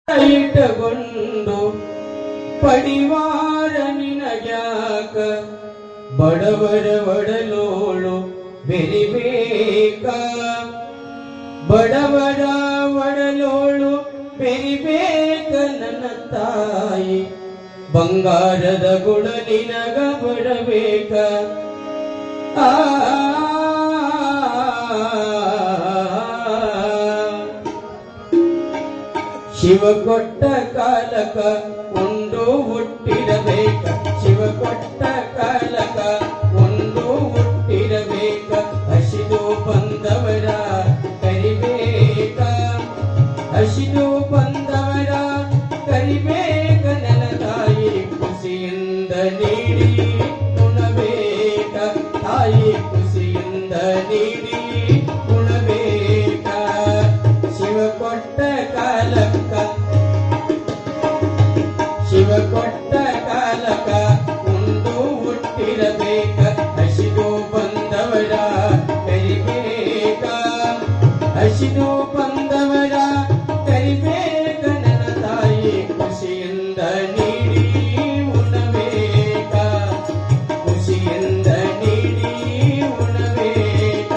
ಇಟ್ಟುಕೊಂಡು ಪಡಿವಾರ ನಿನಗ್ಯಾಕ ಬಡವರ ಒಡಲೋಳು ಬೆರಿಬೇಕ ಬಡವರ ಒಡಲೋಳು ಬೆರಿಬೇಕ ನನ್ನ ತಾಯಿ ಬಂಗಾರದ ಗುಣ ನಿನಗ ಬರಬೇಕ ಶಿವ ಕೊಟ್ಟ ಕಾಲಕ ಒಂದು ಹುಟ್ಟಿರಬೇಕ ಶಿವ ಕೊಟ್ಟ ಕಾಲಕ ಒಂದು ಹುಟ್ಟಿರಬೇಕ ಹಸಿದು ಬಂದವರ ಕರಿಬೇಕ ಹಸಿದು ಬಂದವರ ಕರಿಬೇಕ ನನ್ನ ತಾಯಿ ಖುಷಿಯಿಂದ ನೀಡಿ ಉಣಬೇಕ ತಾಯಿ ಖುಷಿಯಿಂದ ನೀಡಿ ಉಣಬೇಕ ಶಿವ ಕೊಟ್ಟ ಕಾಲಕ್ಕ ಶಿವ ಕೊಟ್ಟ ಕಾಲಕ ಒಂದು ಹುಟ್ಟಿರಬೇಕ ಹಸಿದು ಬಂದವರ ಕರಿಬೇಕ ಹಸಿದು ಬಂದವರ ಕರಿಬೇಕ ನನ್ನ ತಾಯಿ ಖುಷಿಯಿಂದ ನೀಡಿ ಉಣಬೇಕ ಖುಷಿಯಿಂದ ನೀಡಿ ಉಣಬೇಕ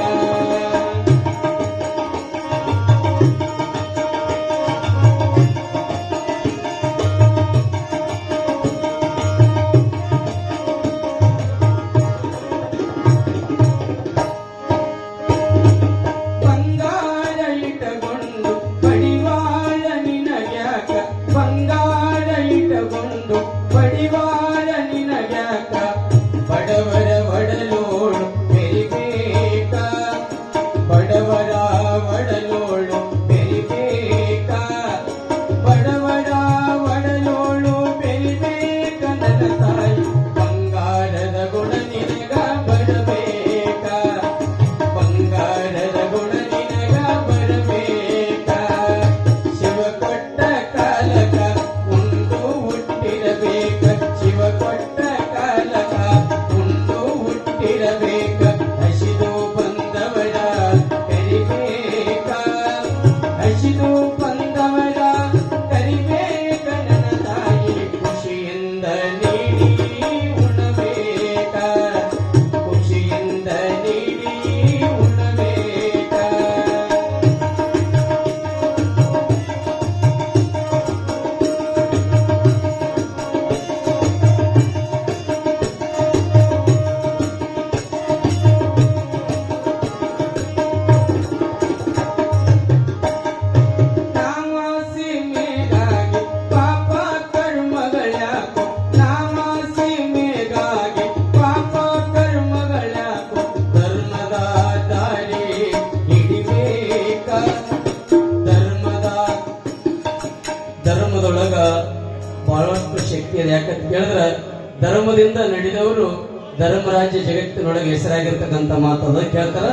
ಪಡಿವಾಳ ನಿನಗ್ಯಾಕ ಬಡವರ ಒಡಲೋಳು ಬೆರಿಬೇಕ ಬಡವರ ಒಡಲೋಳು ಬೆರಿಬೇಕ ಬಡವರ ಒಡಲೋಳು ಬೆರಿಬೇಕ ನನ್ನ ತಾಯಿ ಬಂಗಾರದ ಗುಣ ನಿನಗ ಬರಬೇಕ ಬಂಗಾರದ ಗುಣ ನಿನಗ ಬರಬೇಕ ಶಿವ ಕೊಟ್ಟ ಕಾಲಕ ಶಿವ ಕೊಟ್ಟ ಕಾಲಕ ಒಂದು ಹುಟ್ಟಿರಬೇಕ ಹಸಿದು ಬಂದವರ ಕರಿಬೇಕ ಹಸಿದು ಬಂದವರ ಕರಿಬೇಕ ನನ್ನ ತಾಯಿ ಖುಷಿಯಿಂದ ನೀಡಿ ಉಣಬೇಕ ಖುಷಿಯಿಂದ ನೀಡಿ ಉಣಬೇಕ ಧರ್ಮದೊಳಗ ಬಹಳಷ್ಟು ಶಕ್ತಿ ಇದೆ. ಯಾಕಂತ ಕೇಳಿದ್ರೆ ಧರ್ಮದಿಂದ ನಡೆದವರು ಧರ್ಮರಾಜ್ಯ ಜಗತ್ತಿನೊಳಗೆ ಹೆಸರಾಗಿರ್ತಕ್ಕಂಥ ಮಾತದ ಕೇಳ್ತಾರ.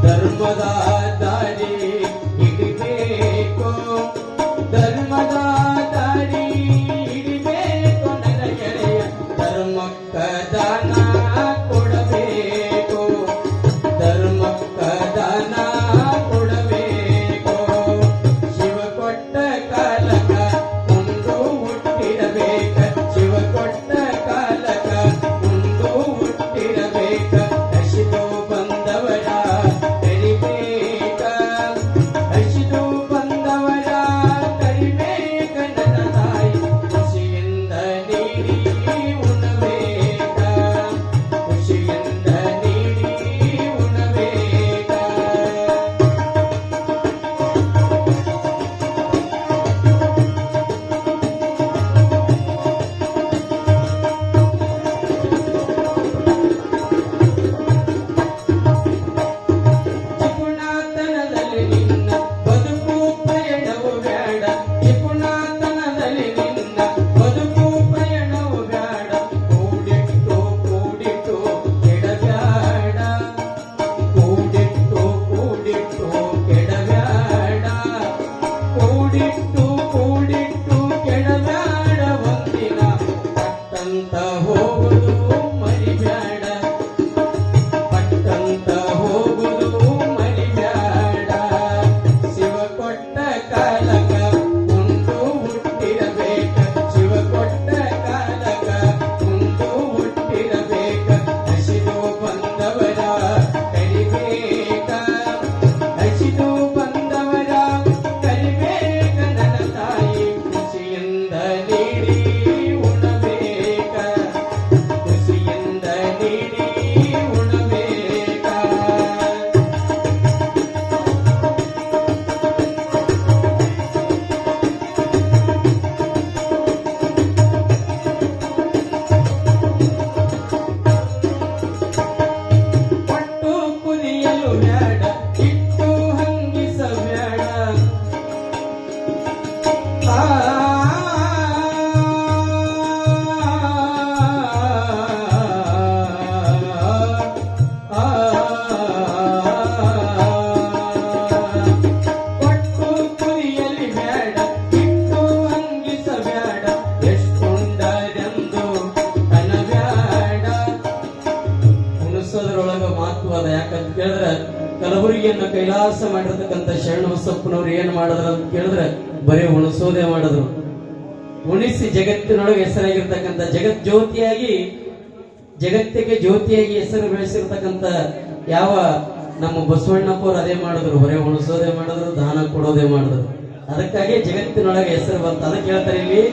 ಧರ್ಮದ ದಾರಿ ಹಿಡಿಬೇಕು ಧರ್ಮದ ದಾರಿ ಹಿಡಿಬೇಕು ನನ್ನ ಗೆಳೆಯ ಧರ್ಮಕ್ಕ ದಾನ ಕೊಡಬೇಕು ಧರ್ಮಕ್ಕ ದಾನ ಹಸಿದು ಬಂದವರ ಕರಿಬೇಕ ಒಳಗ ಮಹತ್ವ ಅದ. ಯಾಕಂತ ಕೇಳಿದ್ರೆ ಕಲಬುರಗಿಯನ್ನು ಕೈಲಾಸ ಮಾಡಿರ್ತಕ್ಕಂಥ ಶರಣಬಸಪ್ಪನವ್ರು ಏನ್ ಮಾಡಿದ್ರ ಅಂತ ಕೇಳಿದ್ರೆ ಬರೀ ಉಣಿಸೋದೇ ಮಾಡಿದ್ರು. ಉಣಿಸಿ ಜಗತ್ತಿನೊಳಗೆ ಹೆಸರಾಗಿರ್ತಕ್ಕಂಥ ಜಗಜ್ಯೋತಿಯಾಗಿ ಜಗತ್ತಿಗೆ ಜ್ಯೋತಿಯಾಗಿ ಹೆಸರು ಬೆಳೆಸಿರ್ತಕ್ಕಂಥ ಯಾವ ನಮ್ಮ ಬಸವಣ್ಣಪ್ಪವ್ರು ಅದೇ ಮಾಡಿದ್ರು. ಬರೀ ಉಣಿಸೋದೇ ಮಾಡಿದ್ರು, ದಾನ ಕೊಡೋದೇ ಮಾಡಿದ್ರು. ಅದಕ್ಕಾಗಿ ಜಗತ್ತಿನೊಳಗೆ ಹೆಸರು ಬಂತ. ಅದಕ್ಕೆ ಹೇಳ್ತಾರೆ ಇಲ್ಲಿ